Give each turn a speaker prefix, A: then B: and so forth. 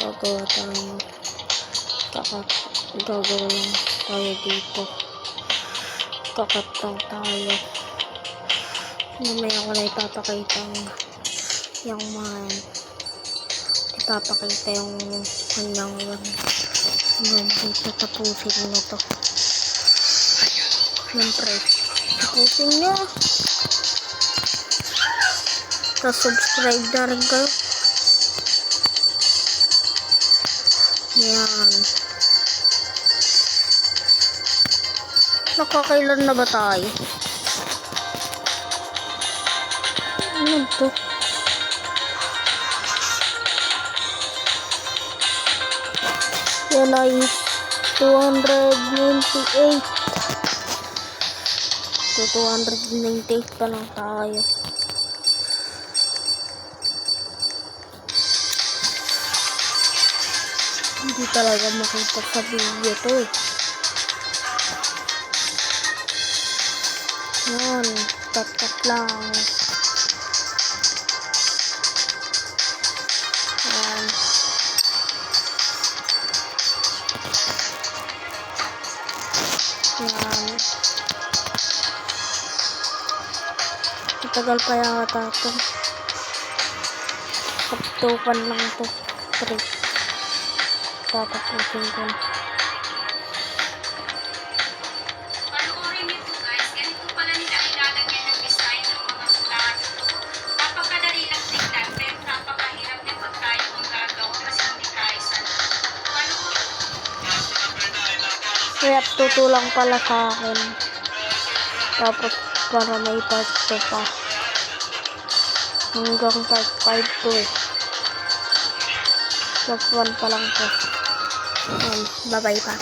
A: gagawa tayo. Gagawa lang tayo dito. Kakat lang tayo. Mamaya ko na ipapakita yung mga ipapakita yung kanyang dito. Tapusin na to. Siyempre, tapusin nyo. Tapos subscribe na rin kayo. Yan. Nakakailan na ba tayo? Ano to? Yan ay 298. So 298 pa lang tayo. Hindi talaga makita sa video to eh. Yan, tatat lang. Yan. Yan. Matagal pa yata ito. Kaptukan lang ito. 3. Tatapusin ko.
B: Panoorin niyo po guys, ganito pala nila ilalagyan ng design ng mga plato. Napakadali lang tingnan, pero napakahirap din pag tayo ang gagawa kasi hindi tayo sanay.
A: Kaya tutulang pala sa akin. Tapos para may part 2 pa. Hanggang part 5 to eh. Plus 1 pa lang to. Bye bye pa.